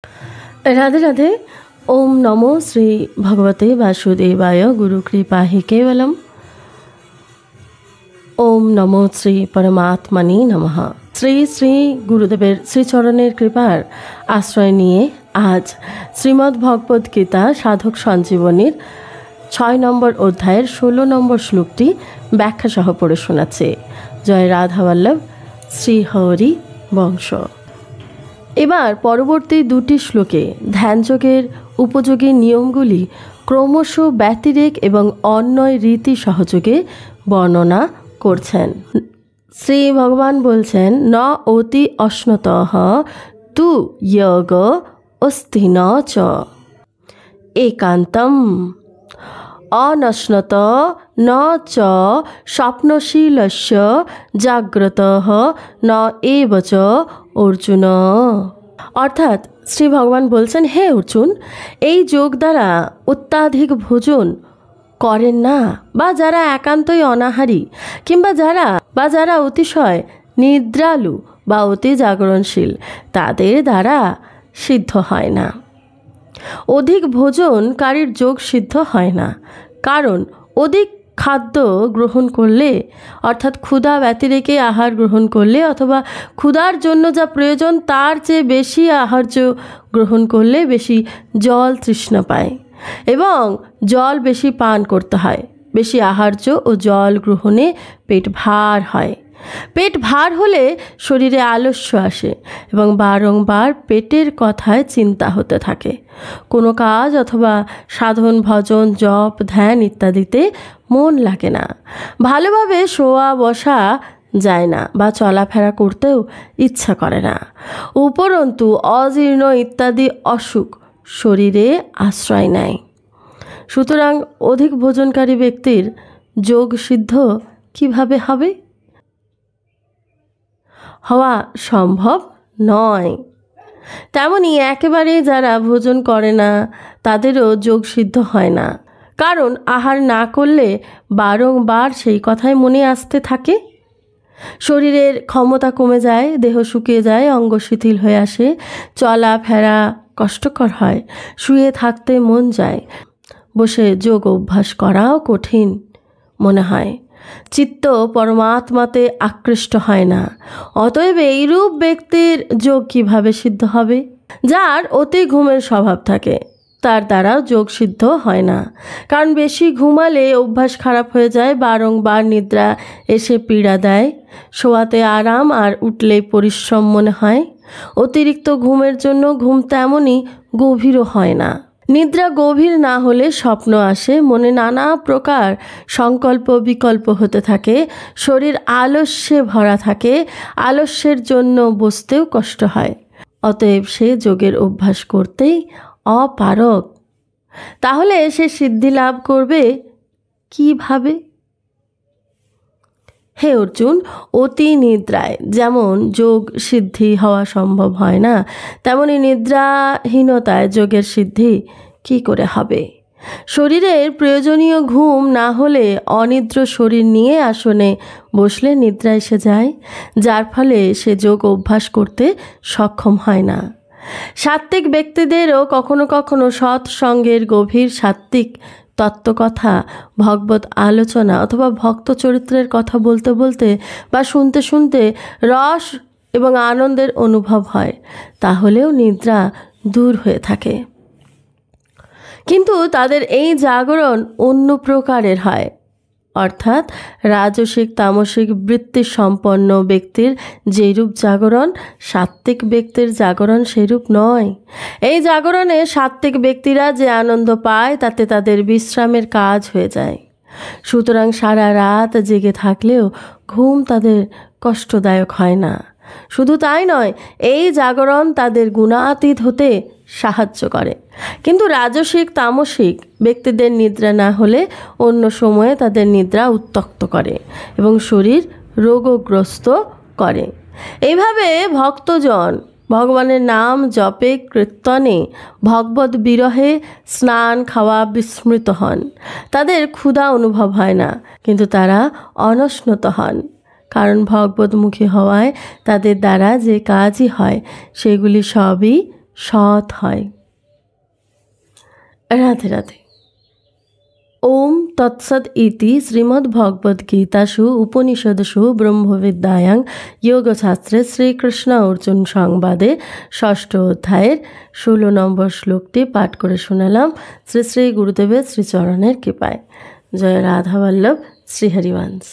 राधे राधे। ओम नमो श्री भगवते वासुदेवाय गुरु कृपा हि केवलम। ओम नमो श्री परमात्मने नमः। শ্রী শ্রী গুরুদেবের শ্রীচরণের কৃপার আশ্রয় নিয়ে আজ শ্রীমদ্ ভগবদ গীতা সাধক সঞ্জীবনীর 6 নম্বর অধ্যায়ের 16 নম্বর শ্লোকটি ব্যাখ্যা সহ পড়ে শোনাচ্ছে। জয় রাধাবল্লভ শ্রী হরি বংশ। এবার পরবর্তী দুটি শ্লোকে ধ্যানযোগের উপযোগী নিয়মগুলি ক্রমশ ব্যতিরেক এবং অন্যয় রীতি সহযোগে বর্ণনা করছেন। শ্রী ভগবান বলছেন, ন অতি অশ্নতঃ তু যোগ অস্তি ন চ একান্তম অনশ্নত ন চ স্বপ্নশীলস্য জাগ্রতঃ ন এব চ অর্জুন। অর্থাৎ শ্রী ভগবান বলছেন, হে অর্জুন, এই যোগ দ্বারা অত্যাধিক ভোজন করেন না, বা যারা একান্তই অনাহারী, কিংবা যারা অতিশয় নিদ্রালু বা অতি জাগরণশীল, তাদের দ্বারা সিদ্ধ হয় না। অধিক ভোজনকারীর যোগ সিদ্ধ হয় না, কারণ অধিক খাদ্য গ্রহণ করলে, অর্থাৎ ক্ষুধা ব্যতিরেকে আহার গ্রহণ করলে, অথবা ক্ষুধার জন্য যা প্রয়োজন তার চেয়ে বেশি আহার্য গ্রহণ করলে বেশি জল তৃষ্ণা পায় এবং জল বেশি পান করতে হয়। বেশি আহার্য ও জল গ্রহণে পেট ভার হয়। পেট ভার হলে শরীরে আলস্য আসে এবং বারংবার পেটের কথায় চিন্তা হতে থাকে। কোনো কাজ অথবা সাধন ভজন জপ ধ্যান ইত্যাদিতে মন লাগে না। ভালোভাবে শোয়া বসা যায় না বা চলাফেরা করতেও ইচ্ছা করে না। উপরন্তু অজীর্ণ ইত্যাদি অসুখ শরীরে আশ্রয় নেয়। সুতরাং অধিক ভোজনকারী ব্যক্তির যোগ সিদ্ধ কিভাবে হবে? হওয়া সম্ভব নয়। তেমনি একেবারে যারা ভোজন করে না তাদেরও যোগ সিদ্ধ হয় না, কারণ আহার না করলে বারংবার সেই কথাই মনে আসতে থাকে। শরীরের ক্ষমতা কমে যায়, দেহ শুকিয়ে যায়, অঙ্গ শিথিল হয়ে আসে, চলাফেরা কষ্টকর হয়, শুয়ে থাকতে মন যায়, বসে যোগ অভ্যাস করাও কঠিন মনে হয়, চিত্ত পরমাত্মাতে আকৃষ্ট হয় না। অতএব এইরূপ ব্যক্তির যোগ কিভাবে সিদ্ধ হবে? যার অতি ঘুমের স্বভাব থাকে তার দ্বারাও যোগ সিদ্ধ হয় না, কারণ বেশি ঘুমালে অভ্যাস খারাপ হয়ে যায়, বারংবার নিদ্রা এসে পীড়া দেয়, শোয়াতে আরাম আর উঠলেই পরিশ্রম মনে হয়। অতিরিক্ত ঘুমের জন্য ঘুম তেমনই গভীরও হয় না। নিদ্রা গভীর না হলে স্বপ্ন আসে, মনে নানা প্রকার সংকল্প বিকল্প হতে থাকে, শরীর আলস্যে ভরা থাকে, আলস্যের জন্য বসতেও কষ্ট হয়। অতএব সে যোগের অভ্যাস করতেই অপারগ। তাহলে সে সিদ্ধি লাভ করবে কিভাবে? হে অর্জুন, অতি নিদ্রায় যেমন যোগ সিদ্ধি হওয়া সম্ভব হয় না, তেমনি নিদ্রাহীনতায় যোগের সিদ্ধি কি করে হবে? শরীরের প্রয়োজনীয় ঘুম না হলে অনিদ্র শরীর নিয়ে আসনে বসলে নিদ্রা এসে যায়, যার ফলে সে যোগ অভ্যাস করতে সক্ষম হয় না। সাত্ত্বিক ব্যক্তিদেরও কখনো কখনো সৎসঙ্গের গভীর সাত্ত্বিক তত্ত্বকথা, ভগবত আলোচনা অথবা ভক্ত চরিত্রের কথা বলতে বলতে বা শুনতে শুনতে রস এবং আনন্দের অনুভব হয়, তাহলেও নিদ্রা দূর হয়ে থাকে। কিন্তু তাদের এই জাগরণ অন্য প্রকারের হয়, অর্থাৎ রাজসিক তামসিক বৃত্তি সম্পন্ন ব্যক্তির যেরূপ জাগরণ, সাত্ত্বিক ব্যক্তির জাগরণ সেরূপ নয়। এই জাগরণে সাত্ত্বিক ব্যক্তিরা যে আনন্দ পায় তাতে তাদের বিশ্রামের কাজ হয়ে যায়। সুতরাং সারা রাত জেগে থাকলেও ঘুম তাদের কষ্টদায়ক হয় না। শুধু তাই নয়, এই জাগরণ তাদের গুণাতীত হতে সাহায্য করে। কিন্তু রাজসিক তামসিক ব্যক্তিদের নিদ্রা না হলে অন্য সময়ে তাদের নিদ্রা উত্ত্যক্ত করে এবং শরীর রোগগ্রস্ত করে। এইভাবে ভক্তজন ভগবানের নাম জপে কীর্তনে ভগবত বিরহে স্নান খাওয়া বিস্মৃত হন। তাদের ক্ষুধা অনুভব হয় না, কিন্তু তারা অনশ্নত হন, কারণ ভগবতমুখী হওয়ায় তাদের দ্বারা যে কাজই হয় সেগুলি সবই সৎ হয়। রাধে রাধে। ওম তৎসৎ ইতি শ্রীমদ্ভগবদ্গীতাসু উপনিষদসু ব্রহ্মবিদ্যায়াং যোগশাস্ত্রে শ্রীকৃষ্ণ অর্জুন সংবাদে 6ষ্ঠ অধ্যায়ের 16 নম্বর শ্লোকটি পাঠ করে শোনালাম শ্রী শ্রী গুরুদেবের শ্রীচরণের কৃপায়। জয় রাধা বল্লভ, শ্রীহরিবংশ।